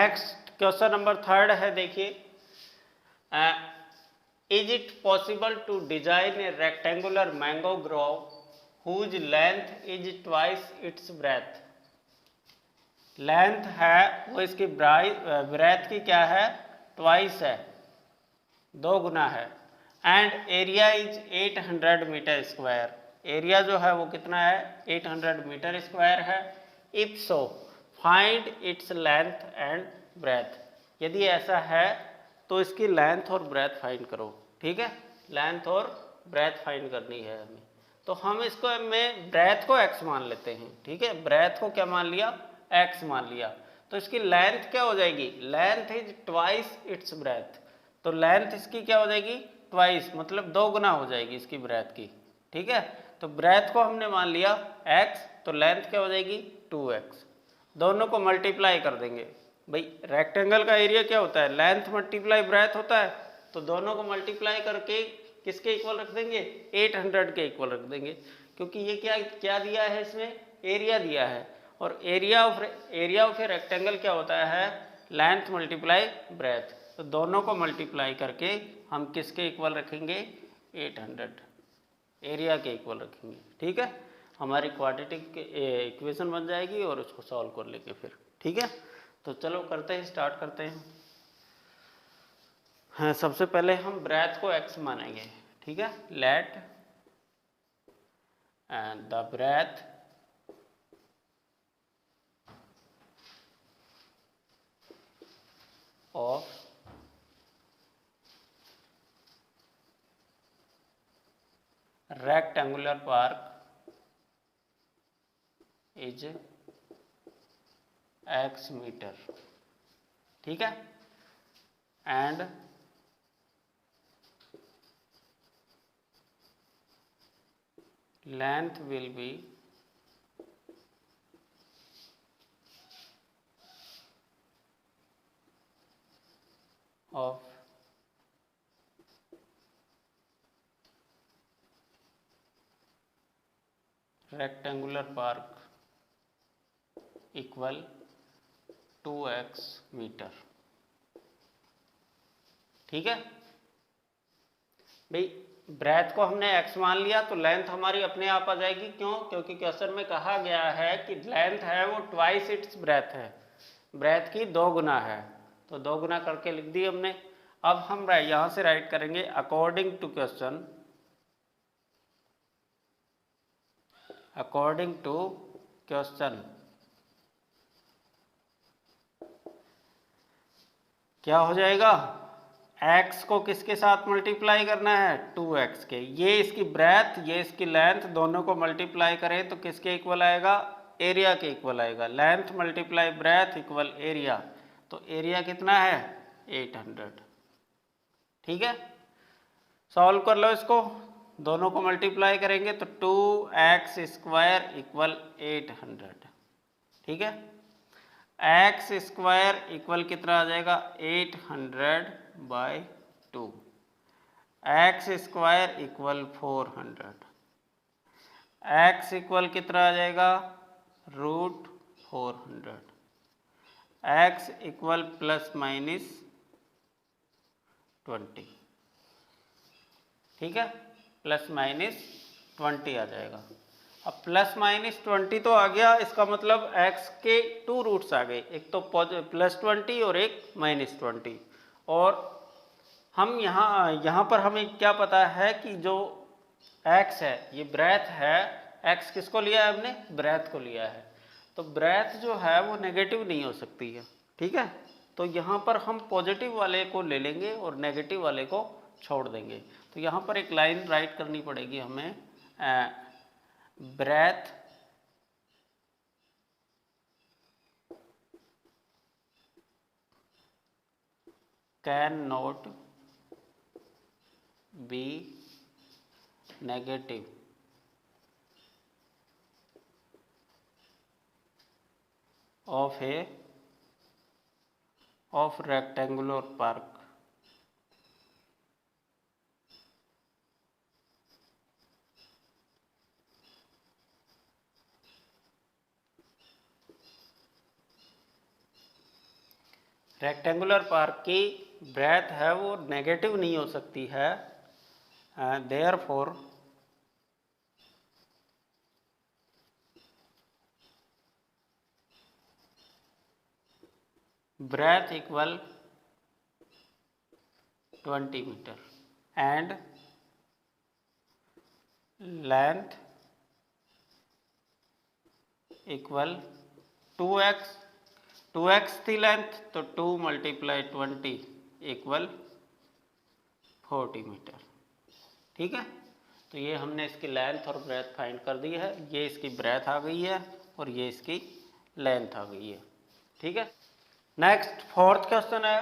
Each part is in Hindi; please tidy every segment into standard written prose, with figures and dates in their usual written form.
नेक्स्ट क्वेश्चन नंबर 3 है, देखिए, is it possible to design a rectangular mango grove whose length is twice its breadth. Length है वो इसकी ब्रेथ की क्या है, ट्वाइस है, 2 गुना है, and area is 800 metre square. Area जो है वो कितना है, 800 मीटर स्क्वायर है। If so find its length and breadth. यदि ऐसा है तो इसकी लेंथ और ब्रेथ फाइंड करो। ठीक है, लेंथ और ब्रेथ फाइंड करनी है हमें। तो हम इसको में ब्रेथ को x मान लेते हैं। ठीक है, ब्रेथ को क्या मान लिया, x मान लिया। तो इसकी लेंथ क्या हो जाएगी, length is twice its breath. तो लेंथ इसकी क्या हो जाएगी, ट्वाइस, मतलब 2 गुना हो जाएगी इसकी ब्रेथ की। ठीक है, तो ब्रेथ को हमने मान लिया x, तो लेंथ क्या हो जाएगी 2x। दोनों को मल्टीप्लाई कर देंगे। भाई रेक्टेंगल का एरिया क्या होता है, लेंथ मल्टीप्लाई ब्रेथ होता है। तो दोनों को मल्टीप्लाई करके किसके इक्वल रख देंगे, 800 के इक्वल रख देंगे, क्योंकि ये क्या क्या दिया है, इसमें एरिया दिया है। और एरिया ऑफ ए रेक्टेंगल क्या होता है, लेंथ मल्टीप्लाई ब्रेथ। तो दोनों को मल्टीप्लाई करके हम किसके इक्वल रखेंगे, 800, एरिया के इक्वल रखेंगे। ठीक है, हमारी क्वाड्रेटिक इक्वेशन बन जाएगी और उसको सॉल्व कर लेंगे फिर। ठीक है, तो चलो करते हैं, स्टार्ट करते हैं। हाँ, सबसे पहले हम ब्रेथ को x मानेंगे। ठीक है, let and the breadth of rectangular park is x metre. ठीक है, and length will be of rectangular park equal 2x metre. ठीक है भाई, ब्रेथ को हमने x मान लिया तो लेंथ हमारी अपने आप आ जाएगी। क्यों, क्योंकि क्वेश्चन में कहा गया है कि लेंथ है वो ट्वाइस इट्स ब्रेथ है, ब्रेथ की 2 गुना है। तो 2 गुना करके लिख दी हमने। अब हम यहां से राइट करेंगे according to question, according to question क्या हो जाएगा, x को किसके साथ मल्टीप्लाई करना है, 2x के। ये इसकी ब्रेथ, ये इसकी लेंथ, दोनों को मल्टीप्लाई करें तो किसके इक्वल आएगा, एरिया के इक्वल आएगा। Length multiply breath equal area. तो एरिया कितना है, 800। ठीक है, सॉल्व कर लो इसको, दोनों को मल्टीप्लाई करेंगे तो 2x स्क्वायर इक्वल 800। ठीक है, एक्स स्क्वायर इक्वल कितना आ जाएगा, 800/2। X square equal 400। X equal कितना आ जाएगा, √400। X equal plus minus 20। ठीक है, प्लस माइनस 20 आ जाएगा। अब प्लस माइनस 20 तो आ गया, इसका मतलब x के 2 रूट्स आ गए, एक तो +20 और एक -20। और हम यहाँ पर हमें क्या पता है कि जो x है ये ब्रेथ है। x किसको लिया है हमने, ब्रेथ को लिया है। तो ब्रेथ जो है वो नेगेटिव नहीं हो सकती है। ठीक है, तो यहाँ पर हम पॉजिटिव वाले को ले लेंगे और नेगेटिव वाले को छोड़ देंगे। तो यहाँ पर एक लाइन राइट करनी पड़ेगी हमें, breadth can not be negative of rectangular park. Rectangular park की ब्रेथ है वो नेगेटिव नहीं हो सकती है, therefore breadth equal 20 meter and length equal 2x, 2x थी लेंथ तो 2 × 20 इक्वल 40 मीटर। ठीक है, तो ये हमने इसकी लेंथ और ब्रेथ फाइंड कर दी है। ये इसकी ब्रेथ आ गई है और ये इसकी लेंथ आ गई है। ठीक है, नेक्स्ट फोर्थ क्वेश्चन है,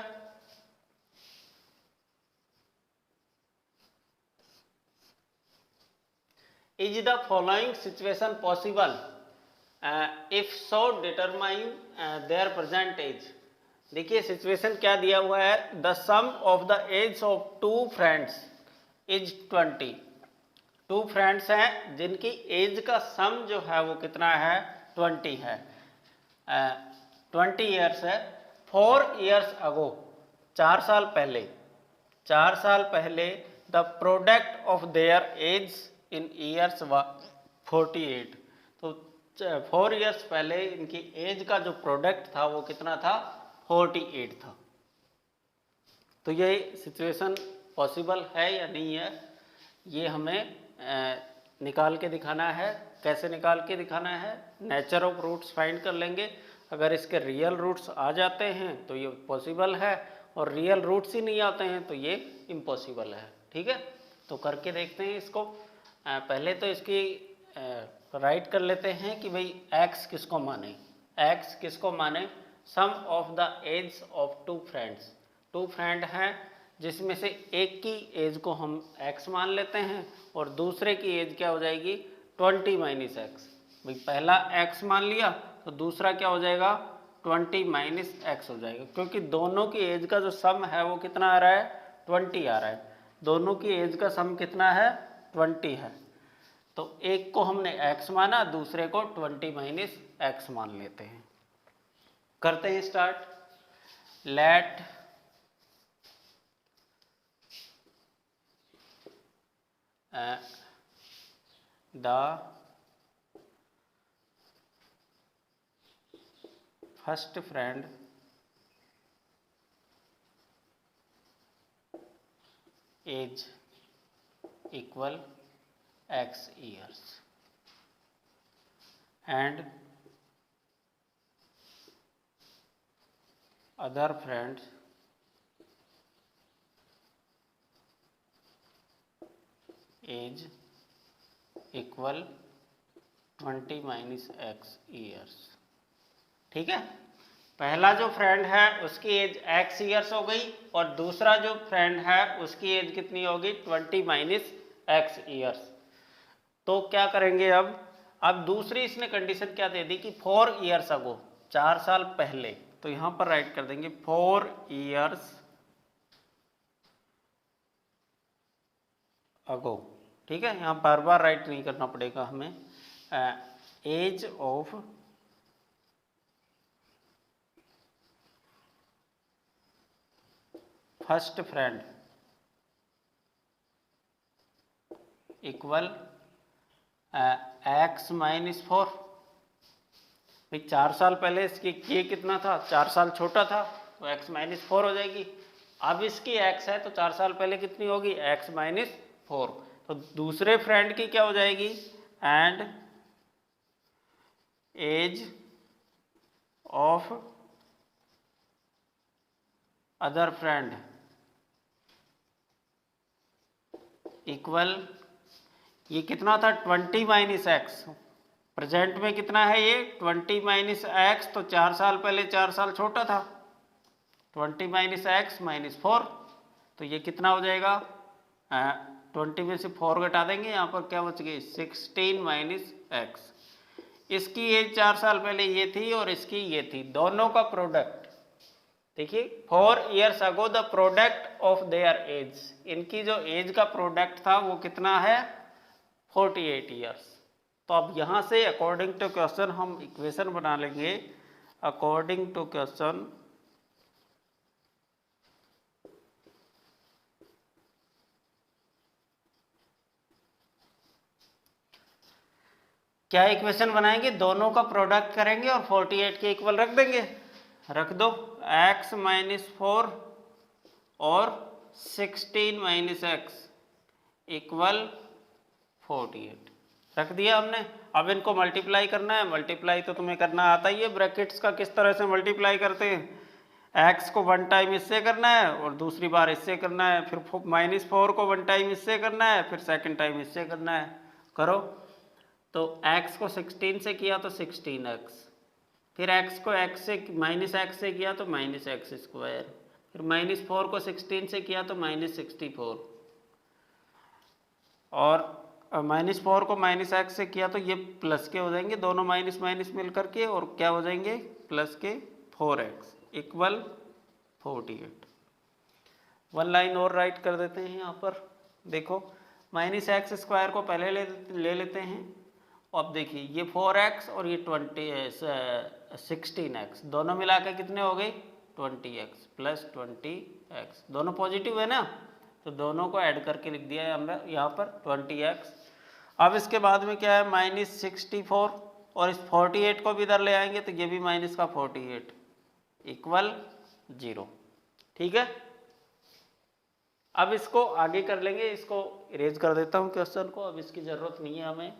is the following situation possible, if so determine their present age. देखिए सिचुएशन क्या दिया हुआ है, the sum of the age of two friends is 20। Two friends हैं जिनकी एज का सम जो है वो कितना है, 20 है, 20 ईयर्स है। 4 ईयर्स अगो, 4 साल पहले, 4 साल पहले the product of their age in years व 48। तो 4 ईयर्स पहले इनकी एज का जो प्रोडक्ट था वो कितना था, 48 था। तो ये सिचुएशन पॉसिबल है या नहीं है, ये हमें निकाल के दिखाना है। कैसे निकाल के दिखाना है, नेचर ऑफ रूट्स फाइंड कर लेंगे। अगर इसके रियल रूट्स आ जाते हैं तो ये पॉसिबल है, और रियल रूट्स ही नहीं आते हैं तो ये इम्पॉसिबल है। ठीक है, तो करके देखते हैं इसको। पहले तो इसकी राइट कर लेते हैं कि भाई x किसको माने, x किसको माने, sum of the age of two friends. Two friend हैं जिसमें से एक की एज को हम x मान लेते हैं और दूसरे की एज क्या हो जाएगी, 20 - x। भाई पहला x मान लिया तो दूसरा क्या हो जाएगा, 20 - x हो जाएगा, क्योंकि दोनों की एज का जो सम है वो कितना आ रहा है, 20 आ रहा है। दोनों की एज का सम कितना है, 20 है। तो एक को हमने x माना, दूसरे को 20 - x मान लेते हैं। करते हैं start. Let the first friend age equal x years and other friends age equal 20 - x years। ठीक है, पहला जो फ्रेंड है उसकी एज x ईयर्स हो गई और दूसरा जो फ्रेंड है उसकी एज कितनी होगी, 20 - x ईयर्स। तो क्या करेंगे अब दूसरी इसने कंडीशन क्या दे दी कि 4 ईयर्स अगो, 4 साल पहले। तो यहां पर राइट कर देंगे 4 ईयर्स अगो। ठीक है, यहां बार बार राइट नहीं करना पड़ेगा हमें। Age of first friend equal x - 4। भाई 4 साल पहले इसकी ये कितना था, 4 साल छोटा था, तो x - 4 हो जाएगी। अब इसकी x है तो 4 साल पहले कितनी होगी, x - 4। तो दूसरे फ्रेंड की क्या हो जाएगी, and age of other friend equal, ये कितना था, 20 - x। प्रेजेंट में कितना है ये, 20 - x। तो 4 साल पहले 4 साल छोटा था, 20 - x - 4। तो ये कितना हो जाएगा, 20 में से 4 घटा देंगे, यहाँ पर क्या बच गई, 16 - x। इसकी एज 4 साल पहले ये थी और इसकी ये थी, दोनों का प्रोडक्ट। देखिए 4 years ago the product of their age, इनकी जो एज का प्रोडक्ट था वो कितना है, 48 ईयर्स। तो अब यहाँ से अकॉर्डिंग टू क्वेश्चन हम इक्वेशन बना लेंगे। अकॉर्डिंग टू क्वेश्चन क्या इक्वेशन बनाएंगे, दोनों का प्रोडक्ट करेंगे और 48 के इक्वल रख देंगे। रख दो, x माइनस 4 और 16 माइनस एक्स इक्वल 48 रख दिया हमने। अब इनको मल्टीप्लाई करना है। मल्टीप्लाई तो तुम्हें करना आता ही है, ब्रैकेट्स का किस तरह से मल्टीप्लाई करते हैं। x को 1 टाइम इससे करना है और दूसरी बार इससे करना है, फिर -4 को 1 टाइम इससे करना है, फिर सेकंड टाइम इससे करना है। करो तो x को 16 से किया तो 16x, फिर x को x से -x से किया तो -x स्क्वायर, फिर -4 को 16 से किया तो -64 और -4 को -x से किया तो ये प्लस के हो जाएंगे, दोनों माइनस माइनस मिल करके, और क्या हो जाएंगे प्लस के 4x इक्वल 48। वन लाइन और राइट कर देते हैं यहाँ पर। देखो -x स्क्वायर को पहले ले लेते हैं। अब देखिए ये 4x और ये 16x दोनों मिला के कितने हो गए 20x प्लस 20x, दोनों पॉजिटिव है ना, तो दोनों को ऐड करके लिख दिया है हमने यहाँ पर 20x। अब इसके बाद में क्या है -64 और इस 48 को भी इधर ले आएंगे तो ये भी माइनस का 48 इक्वल 0। ठीक है, अब इसको आगे कर लेंगे। इसको इरेज कर देता हूँ क्वेश्चन को, अब इसकी ज़रूरत नहीं है हमें।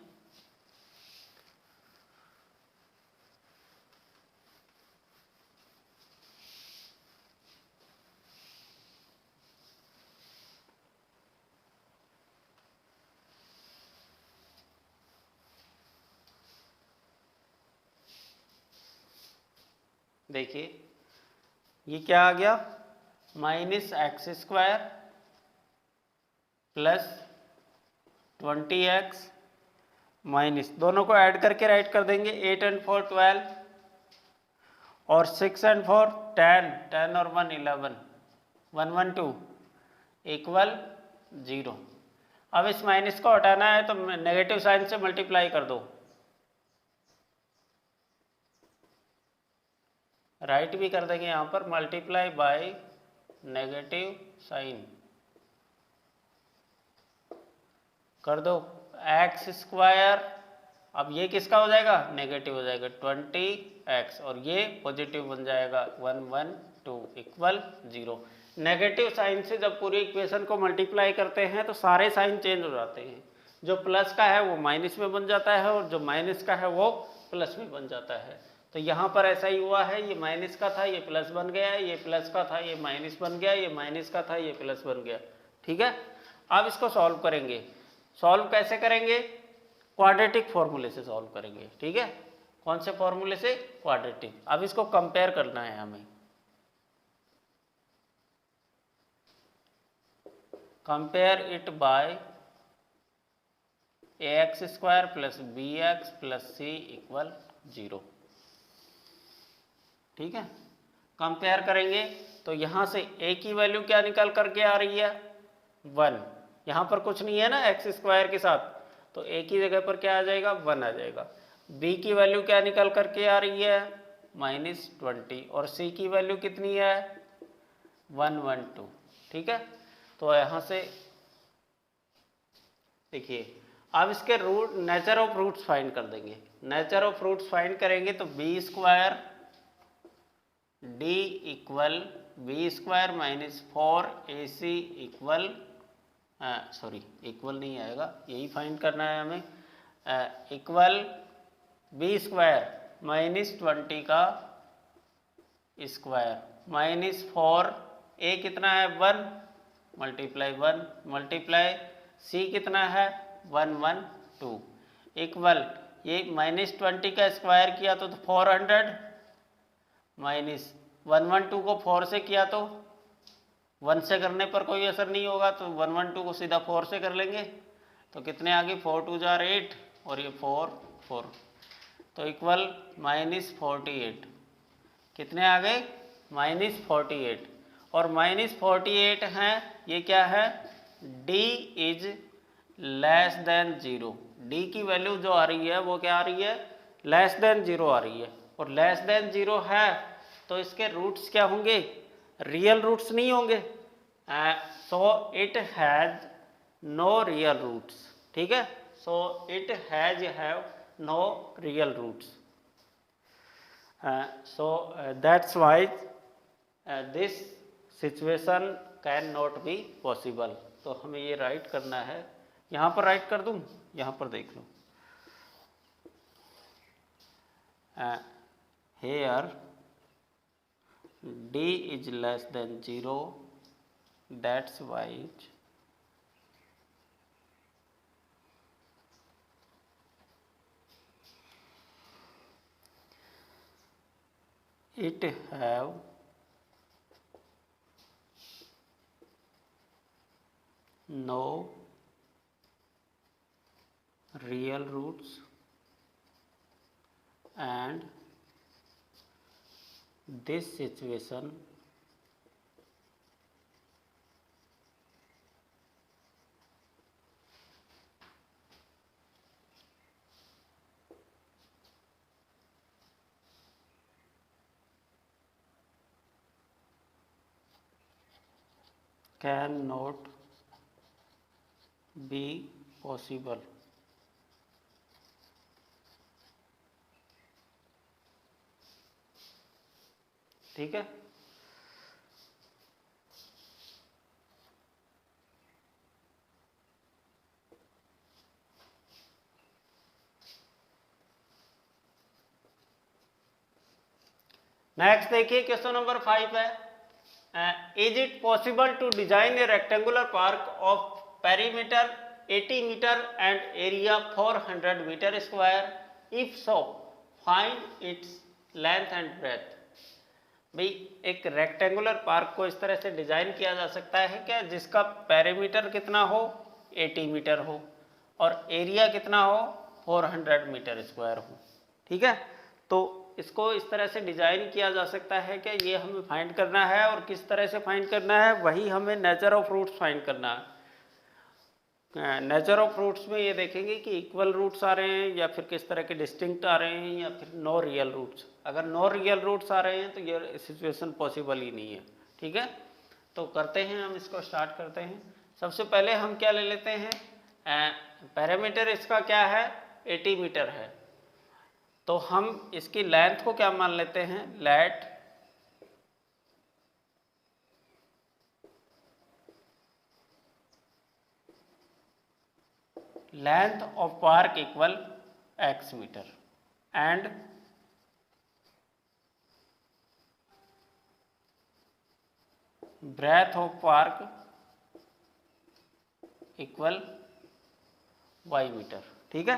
देखिए ये क्या आ गया -x square plus 20x minus, दोनों को ऐड करके राइट कर देंगे 8 and 4 12 और 6 and 4 10, 10 और 1 11 112 इक्वल 0। अब इस माइनस को हटाना है तो नेगेटिव साइन से मल्टीप्लाई कर दो, राइट भी कर देंगे यहाँ पर, मल्टीप्लाई बाय नेगेटिव साइन कर दो x स्क्वायर। अब ये किसका हो जाएगा नेगेटिव हो जाएगा 20x और ये पॉजिटिव बन जाएगा 112 इक्वल 0। नेगेटिव साइन से जब पूरी इक्वेशन को मल्टीप्लाई करते हैं तो सारे साइन चेंज हो जाते हैं, जो प्लस का है वो माइनस में बन जाता है और जो माइनस का है वो प्लस में बन जाता है। तो यहाँ पर ऐसा ही हुआ है, ये माइनस का था ये प्लस बन गया, ये प्लस का था ये माइनस बन गया, ये माइनस का था ये प्लस बन गया। ठीक है, अब इसको सॉल्व करेंगे। सॉल्व कैसे करेंगे, क्वाड्रेटिक फॉर्मूले से सॉल्व करेंगे। ठीक है, कौन से फॉर्मूले से, क्वाड्रेटिक। अब इसको कंपेयर करना है हमें, compare it bye ax square plus bx plus c equal 0। ठीक है, कंपेयर करेंगे तो यहाँ से a की वैल्यू क्या निकल करके आ रही है 1, यहाँ पर कुछ नहीं है ना x स्क्वायर के साथ, तो a की जगह पर क्या आ जाएगा 1 आ जाएगा। b की वैल्यू क्या निकल करके आ रही है -20 और c की वैल्यू कितनी है 112। ठीक है, तो यहाँ से देखिए अब इसके root nature of roots find कर देंगे। नेचर ऑफ रूट्स फाइंड करेंगे तो b square d equal b square minus 4ac equal sorry equal नहीं आएगा, यही फाइंड करना है हमें, इक्वल b स्क्वायर -20 का स्क्वायर माइनस 4 a कितना है 1 मल्टीप्लाई 1 मल्टीप्लाई c कितना है 112 इक्वल ये -20 का स्क्वायर किया तो 400 माइनस 112 को 4 से किया तो 1 से करने पर कोई असर नहीं होगा, तो 112 को सीधा 4 से कर लेंगे तो कितने आ गए 4 2 जार 8 और ये 4 4 तो इक्वल -48 कितने आ गए -48 और -48 हैं ये क्या है d is less than 0। d की वैल्यू जो आ रही है वो क्या आ रही है लेस देन 0 आ रही है, और लेस देन 0 है तो इसके रूट्स क्या होंगे रियल रूट्स नहीं होंगे, so it has no real roots. ठीक है, so it have no real roots. So that's why this situation can not be possible. तो हमें ये राइट करना है, यहाँ पर राइट कर दूँ, यहाँ पर देख लो, hair d is less than 0, that's why it have no real roots and this situation cannot be possible। ठीक है, नेक्स्ट देखिए क्वेश्चन नंबर 5 है, is it possible to design a rectangular park of perimeter 80 metre and area 400 metre square, if so find its length and breadth. भाई एक रेक्टेंगुलर पार्क को इस तरह से डिजाइन किया जा सकता है क्या, जिसका पेरीमीटर कितना हो 80 मीटर हो और एरिया कितना हो 400 मीटर स्क्वायर हो। ठीक है, तो इसको इस तरह से डिजाइन किया जा सकता है कि ये हमें फाइंड करना है, और किस तरह से फाइंड करना है, वही हमें नेचर ऑफ रूट्स फाइंड करना है। नेचर ऑफ रूट्स में ये देखेंगे कि इक्वल रूट्स आ रहे हैं या फिर किस तरह के डिस्टिंक्ट आ रहे हैं या फिर नो रियल रूट्स। अगर नो रियल रूट्स आ रहे हैं तो ये सिचुएशन पॉसिबल ही नहीं है। ठीक है, तो करते हैं, हम इसको स्टार्ट करते हैं। सबसे पहले हम क्या ले लेते हैं, पैरामीटर इसका क्या है 80 मीटर है, तो हम इसकी लेंथ को क्या मान लेते हैं, let length of park equal x metre and breadth of park equal y metre. ठीक है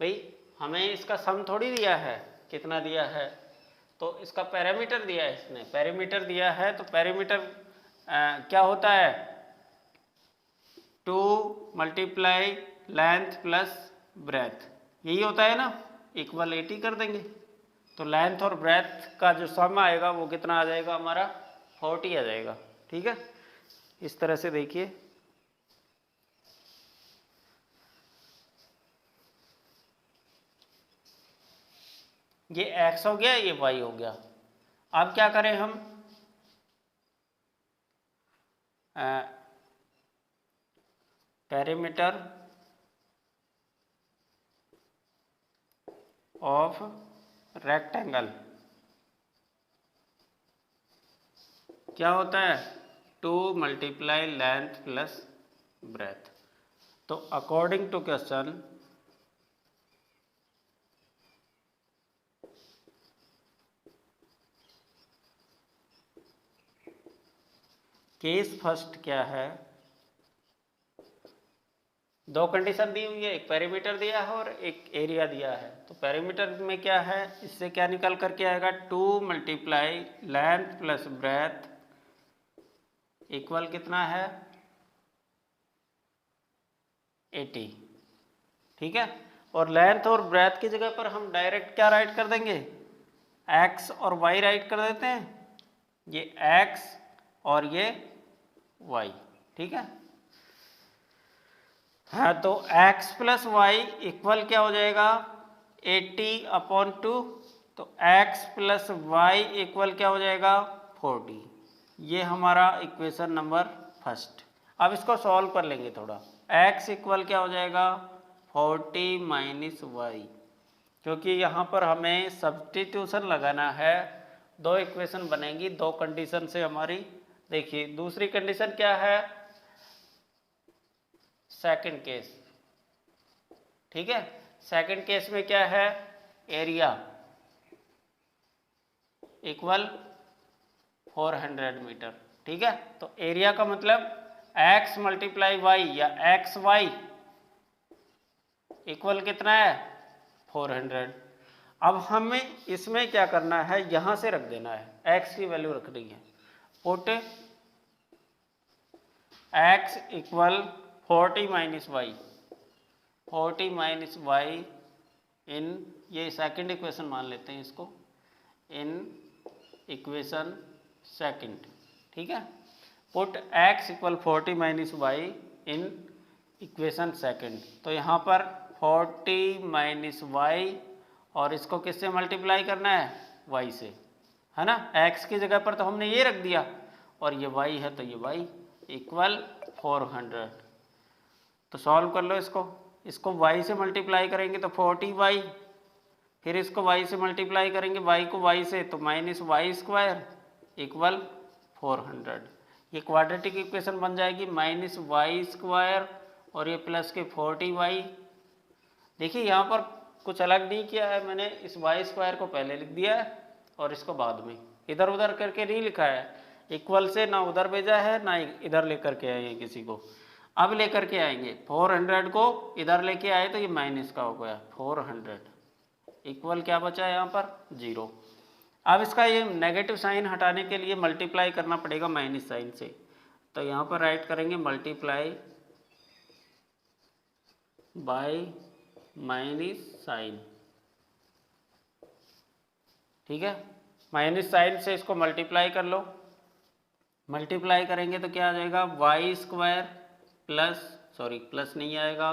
भाई, हमें इसका सम थोड़ी दिया है, कितना दिया है, तो इसका पैरामीटर दिया है, इसने पैरामीटर दिया है, तो पैरामीटर क्या होता है 2 मल्टीप्लाई लेंथ प्लस ब्रेथ, यही होता है ना, इक्वल 80 कर देंगे, तो लेंथ और ब्रेथ का जो सम आएगा वो कितना आ जाएगा हमारा 40 आ जाएगा। ठीक है, इस तरह से देखिए, ये x हो गया, ये y हो गया। अब क्या करें हम, पेरीमीटर ऑफ रेक्टेंगल क्या होता है 2 मल्टीप्लाई लेंथ प्लस ब्रेथ। तो according to question case first क्या है, दो कंडीशन दी हुई है, एक पेरीमीटर दिया है और एक एरिया दिया है। तो पेरीमीटर में क्या है, इससे क्या निकल करके आएगा 2 multiply length plus breath equal कितना है 80। ठीक है, और लेंथ और ब्रेथ की जगह पर हम डायरेक्ट क्या राइट कर देंगे, x और y राइट कर देते हैं, ये x और ये y। ठीक है, हाँ, तो x प्लस वाई इक्वल क्या हो जाएगा 80/2, तो x प्लस वाई इक्वल क्या हो जाएगा 40। ये हमारा इक्वेशन नंबर फर्स्ट। अब इसको सॉल्व कर लेंगे थोड़ा, x इक्वल क्या हो जाएगा 40 माइनस वाई, क्योंकि यहाँ पर हमें सब्स्टिट्यूशन लगाना है। दो इक्वेशन बनेंगी, दो कंडीशन से हमारी। देखिए दूसरी कंडीशन क्या है, सेकंड केस, ठीक है। सेकंड केस में क्या है, एरिया इक्वल 400 मीटर, ठीक है। तो एरिया का मतलब x मल्टीप्लाई वाई या एक्स वाई इक्वल कितना है, 400। अब हमें इसमें क्या करना है, यहां से रख देना है, x की वैल्यू रखनी है। Put x equal 40 minus Y, 40 minus Y in, ये सेकंड इक्वेशन मान लेते हैं इसको, इन इक्वेशन सेकंड, ठीक है। Put x equal 40 minus Y in equation second. तो यहाँ पर 40 माइनस वाई और इसको किससे मल्टीप्लाई करना है, y से, है ना। x की जगह पर तो हमने ये रख दिया और ये y है तो ये y इक्वल 400। तो सॉल्व कर लो इसको, इसको y से मल्टीप्लाई करेंगे तो 40y, फिर इसको y से मल्टीप्लाई करेंगे y को y से तो माइनस वाई स्क्वायर इक्वल 400। ये क्वाड्रेटिक इक्वेशन बन जाएगी, माइनस वाई स्क्वायर और ये प्लस के 40y। देखिए यहाँ पर कुछ अलग नहीं किया है मैंने, इस वाई स्क्वायर को पहले लिख दिया है और इसको बाद में, इधर उधर करके नहीं लिखा है। इक्वल से ना उधर भेजा है ना इधर लेकर के आए हैं किसी को, अब लेकर के आएंगे। 400 को इधर लेके आए तो ये माइनस का हो गया 400, इक्वल क्या बचा है यहाँ पर, 0। अब इसका ये नेगेटिव साइन हटाने के लिए मल्टीप्लाई करना पड़ेगा माइनस साइन से, तो यहाँ पर राइट करेंगे मल्टीप्लाई बाय माइनस साइन, ठीक है। माइनस साइन से इसको मल्टीप्लाई कर लो, मल्टीप्लाई करेंगे तो क्या आ जाएगा, y square plus, sorry plus नहीं आएगा,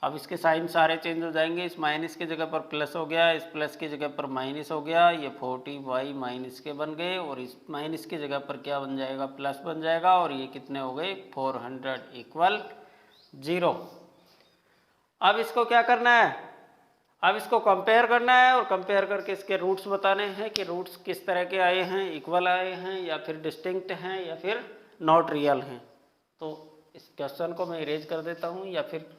अब इसके साइन सारे चेंज हो जाएंगे। इस माइनस की जगह पर प्लस हो गया, इस प्लस की जगह पर माइनस हो गया, ये 40y माइनस के बन गए और इस माइनस की जगह पर क्या बन जाएगा, प्लस बन जाएगा और ये कितने हो गए, 400 इक्वल 0। अब इसको क्या करना है, अब इसको कंपेयर करना है और कंपेयर करके इसके रूट्स बताने हैं कि रूट्स किस तरह के आए हैं, इक्वल आए हैं या फिर डिस्टिंक्ट हैं या फिर नॉट रियल हैं। तो इस क्वेश्चन को मैं इरेज कर देता हूँ या फिर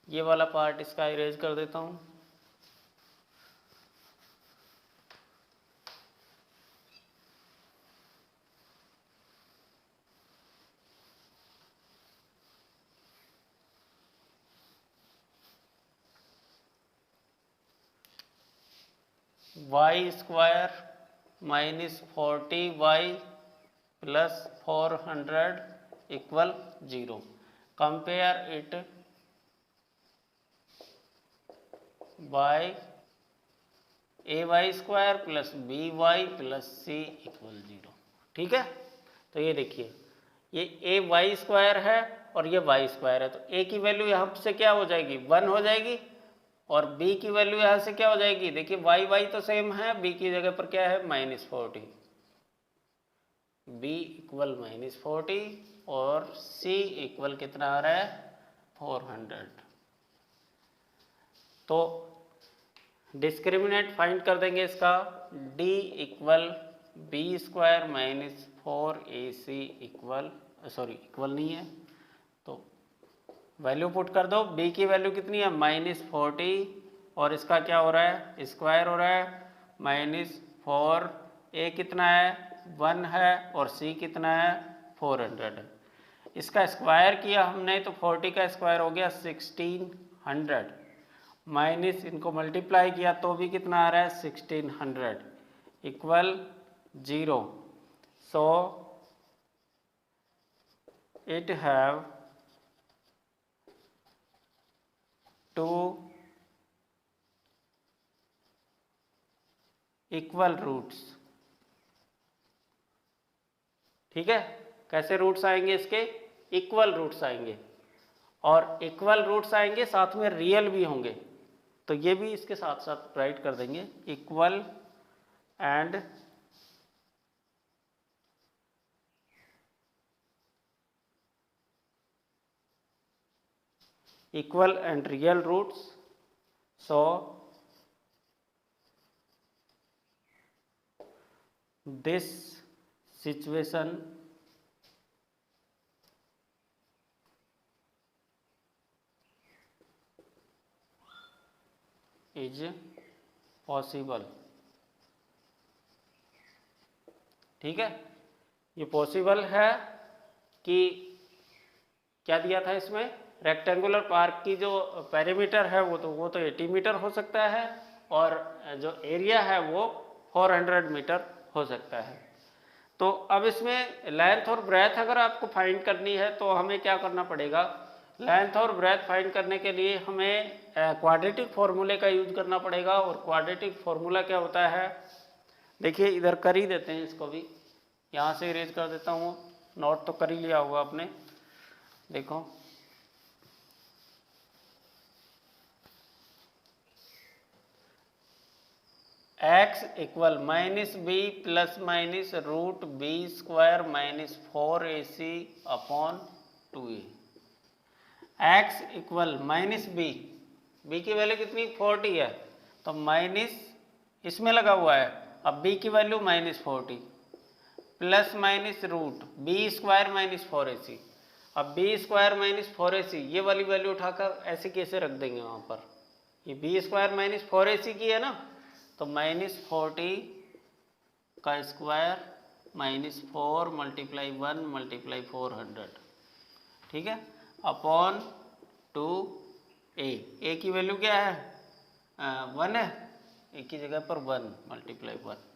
ये वाला पार्ट इसका इरेज कर देता हूँ। Y square minus 40y plus 400 equal 0। Compare it by ay square plus by plus c equal 0, ठीक है। तो ये देखिए, ये ay स्क्वायर है और ये y स्क्वायर है, तो a की वैल्यू यहाँ से क्या हो जाएगी, 1 हो जाएगी और b की वैल्यू यहाँ से क्या हो जाएगी, देखिए y तो सेम है, b की जगह पर क्या है, -40, b इक्वल -40 और c इक्वल कितना आ रहा है, 400। तो डिस्क्रिमिनेंट फाइंड कर देंगे इसका, d equal b square minus 4ac equal, sorry equal नहीं है तो वैल्यू पुट कर दो। b की वैल्यू कितनी है, -40 और इसका क्या हो रहा है, स्क्वायर हो रहा है -4, a कितना है, 1 है और c कितना है, 400 है। इसका स्क्वायर किया हमने तो 40 का स्क्वायर हो गया 1600, माइनस इनको मल्टीप्लाई किया तो भी कितना आ रहा है, 1600 equal 0। So it have 2 equal roots, ठीक है। कैसे रूट्स आएंगे इसके, इक्वल रूट्स आएंगे और इक्वल रूट्स आएंगे साथ में रियल भी होंगे, तो ये भी इसके साथ साथ राइट कर देंगे, equal and equal and real roots. So this situation is possible. ठीक है, ये पॉसिबल है कि क्या दिया था इसमें, रेक्टेंगुलर पार्क की जो पेरीमीटर है वो तो 80 मीटर हो सकता है और जो एरिया है वो 400 मीटर हो सकता है। तो अब इसमें लेंथ और ब्रेथ अगर आपको फाइंड करनी है तो हमें क्या करना पड़ेगा, लेंथ और ब्रेथ फाइंड करने के लिए हमें क्वाड्रेटिक फॉर्मूले का यूज करना पड़ेगा। और क्वाड्रेटिक फॉर्मूला क्या होता है, देखिए इधर कर ही देते हैं इसको भी, यहाँ से इरेज कर देता हूँ, नोट तो कर ही लिया होगा आपने। देखो x equal minus b plus minus root b square minus 4ac upon 2a। x equal minus b, b की वैल्यू कितनी 40 है तो माइनस इसमें लगा हुआ है, अब b की value minus 40 plus minus root b square minus 4ac। अब बी स्क्वायर माइनस 4ac ये वाली वैल्यू उठाकर ऐसे कैसे रख देंगे वहाँ पर, ये बी स्क्वायर माइनस 4ac की है ना, तो माइनस 40 का स्क्वायर माइनस 4 मल्टीप्लाई 1 मल्टीप्लाई 400, ठीक है, अपॉन 2a। a की वैल्यू क्या है 1 है, a की जगह पर 1 मल्टीप्लाई 1।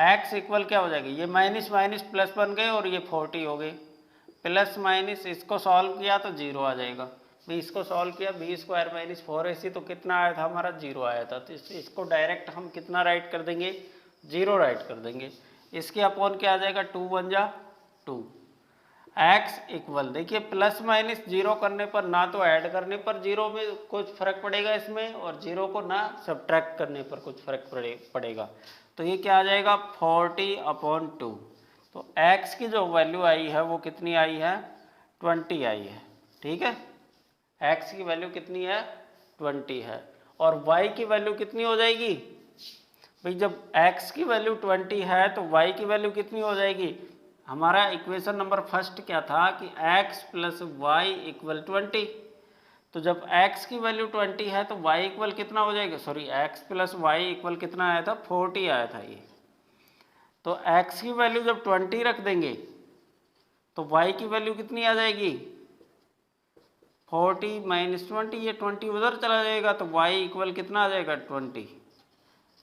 x इक्वल क्या हो जाएगी, ये माइनस माइनस प्लस बन गए और ये 40 हो गए, प्लस माइनस इसको सॉल्व किया तो 0 आ जाएगा, भी इसको सॉल्व किया बी स्क्वायर माइनस 4ac तो कितना आया था हमारा 0 आया था, तो इसको डायरेक्ट हम कितना राइट कर देंगे 0 राइट कर देंगे। इसके अपॉन क्या आ जाएगा 2 बन जा 2। x इक्वल देखिए प्लस माइनस 0 करने पर ना तो ऐड करने पर 0 में कुछ फर्क पड़ेगा इसमें, और 0 को ना सब्ट्रैक्ट करने पर कुछ फर्क पड़ेगा, तो ये क्या आ जाएगा 40 अपॉन 2। तो x की जो वैल्यू आई है वो कितनी आई है 20 आई है, ठीक है, x की वैल्यू कितनी है 20 है। और y की वैल्यू कितनी हो जाएगी भाई, जब x की वैल्यू 20 है तो y की वैल्यू कितनी हो जाएगी, हमारा इक्वेशन नंबर फर्स्ट क्या था कि x प्लस वाई इक्वल 20, तो जब x की वैल्यू 20 है तो y इक्वल कितना हो जाएगा, sorry x plus y equal कितना आया था 40 आया था ये, तो x की वैल्यू जब 20 रख देंगे तो y की वैल्यू कितनी आ जाएगी 40 माइनस 20, ये 20 उधर चला जाएगा तो y इक्वल कितना आ जाएगा 20।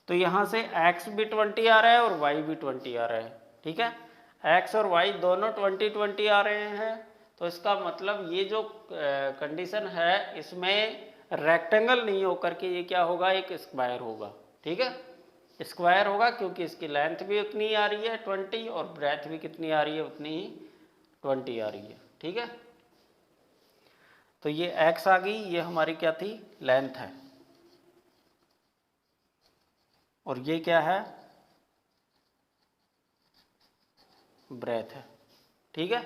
तो यहाँ से x भी 20 आ रहा है और y भी 20 आ रहा है, ठीक है, x और y दोनों 20 आ रहे हैं, तो इसका मतलब ये जो कंडीशन है इसमें रेक्टेंगल नहीं होकर के ये क्या होगा एक स्क्वायर होगा, ठीक है, स्क्वायर होगा क्योंकि इसकी लेंथ भी उतनी ही आ रही है 20 और ब्रेथ भी कितनी आ रही है उतनी ही 20 आ रही है, ठीक है। तो ये x आ गई, ये हमारी क्या थी लेंथ है, और ये क्या है ब्रेथ है, ठीक है।